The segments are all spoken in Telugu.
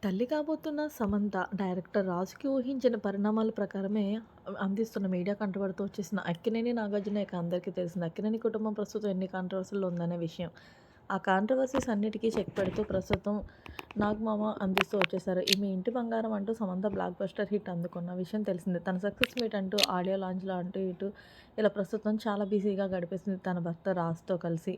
తల్లి కాబోతున్న సమంత డైరెక్టర్ రాజుకి ఊహించిన పరిణామాల ప్రకారమే అందిస్తున్న మీడియా కంటపడుతూ వచ్చేసిన అక్కినేని నాగార్జున ఇక అందరికీ తెలిసింది. అక్కినేని కుటుంబం ప్రస్తుతం ఎన్ని కాంట్రవర్సీ‌ల్లో ఉందనే విషయం. ఆ కాంట్రవర్సీస్ అన్నిటికీ చెక్ పెడుతూ ప్రస్తుతం నాగమామ అందిస్తూ వచ్చేసారు. ఈమె ఇంటి బంగారం అంటూ సమంత బ్లాక్ బస్టర్ హిట్ అందుకున్న విషయం తెలిసిందే. తన సక్సెస్ మీట్ అంటూ ఆడియో లాంచ్‌లో అంటూ ఇటూ ఇలా ప్రస్తుతం చాలా బిజీగా గడిపేసింది తన భర్త రాజ్‌తో కలిసి.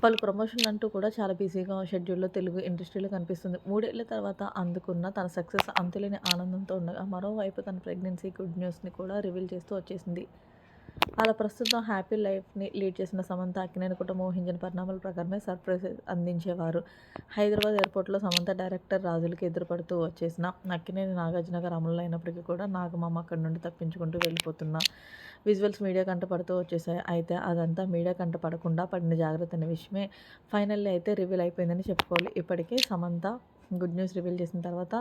పలు ప్రమోషన్‌లంటూ కూడా చాలా బిజీగా షెడ్యూల్‌లో తెలుగు ఇండస్ట్రీలో కనిపిస్తుంది. 3 ఏళ్ల తర్వాత అందుకున్న తన సక్సెస్ అంతులేని ఆనందంతో ఉండగా, మరోవైపు తన ప్రెగ్నెన్సీ గుడ్ న్యూస్‌ని కూడా రివీల్ చేస్తూ వచ్చేసింది. అలా ప్రస్తుతం హ్యాపీ లైఫ్‌ని లీడ్ చేసిన సమంత అక్కినేని కుటుంబం ఊహించిన పరిణామాల ప్రకారమే సర్ప్రైజ్ అందించేవారు. హైదరాబాద్ ఎయిర్‌పోర్ట్‌లో సమంత డైరెక్టర్ రాజులకి ఎదురుపడుతూ వచ్చేసిన అక్కినేని నాగార్జున గారు అమరులు అయినప్పటికీ కూడా నాగమామ అక్కడి నుండి తప్పించుకుంటూ వెళ్ళిపోతున్న విజువల్స్ మీడియా కంట పడుతూ వచ్చేసాయి. అయితే అదంతా మీడియా కంట పడకుండా పడిన జాగ్రత్త అనే విషయమే ఫైనల్లీ అయితే రివీల్ అయిపోయిందని చెప్పుకోవాలి. ఇప్పటికే సమంత గుడ్ న్యూస్ రివీల్ చేసిన తర్వాత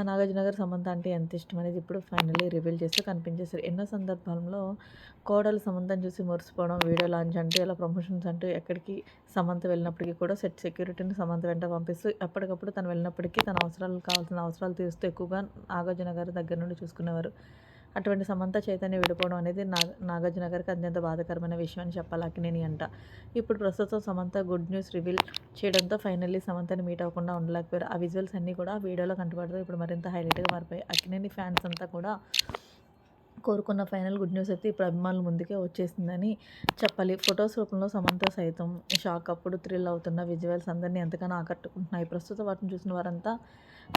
నాగార్జున గారు సమంత అంటే ఎంత ఇష్టం అనేది ఇప్పుడు ఫైనల్లీ రివీల్ చేస్తూ కనిపించేసారు. ఎన్నో సందర్భాల్లో కోడలు సమంతను చూసి మురిసిపోవడం, వీడియో లాంచ్ అంటూ ఇలా ప్రమోషన్స్ అంటూ ఎక్కడికి సమంత వెళ్ళినప్పటికీ కూడా సెట్ సెక్యూరిటీని సమంత వెంట పంపిస్తూ ఎప్పటికప్పుడు తను వెళ్ళినప్పటికీ తన అవసరాలకు కావాల్సిన అవసరాలు తీరుస్తూ ఎక్కువగా నాగార్జున గారి దగ్గర నుండి చూసుకునేవారు. అటువంటి సమంత చైతన్య విడిపోవడం అనేది నాగార్జున గారికి అత్యంత బాధాకరమైన విషయం అని చెప్పాలి అక్కినేని అంట. ఇప్పుడు ప్రస్తుతం సమంత గుడ్ న్యూస్ రివీల్ చేయడంతో ఫైనల్లీ సమంతని మీట్ అవ్వకుండా ఉండలేకపోయారు. ఆ విజువల్స్ అన్నీ కూడా వీడియోలో కంటపడుతూ ఇప్పుడు మరింత హైలైట్‌గా మారిపోయాయి. అక్కినేని ఫ్యాన్స్ అంతా కూడా కోరుకున్న ఫైనల్ గుడ్ న్యూస్ అయితే ఇప్పుడు అభిమానుల ముందుకే వచ్చేసిందని చెప్పాలి. ఫొటోస్ రూపంలో సమంత సైతం షాక్. అప్పుడు థ్రిల్ అవుతున్న విజువల్స్ అందరిని ఎంతగానో ఆకట్టుకుంటున్నాయి. ప్రస్తుతం వాటిని చూసిన వారంతా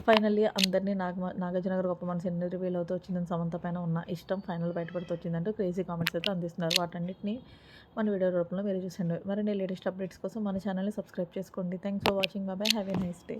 ఫైనల్లీ అందరినీ నాగార్జున గారి గొప్ప మనసు ఎన్ని రివీల్ అవుతూ వచ్చిందని సమంత పైన ఉన్న ఇష్టం ఫైనల్ బయటపడుతూ వచ్చిందంటూ క్రేజీ కామెంట్స్ అయితే అందిస్తున్నారు. వాటన్నిటిని మన వీడియో రూపంలో మీరు చూసండి. మరిన్ని లేటెస్ట్ అప్డేట్స్ కోసం మన ఛానల్‌ని సబ్స్క్రైబ్ చేసుకోండి. Thanks for watching. Bye. Have a nice day.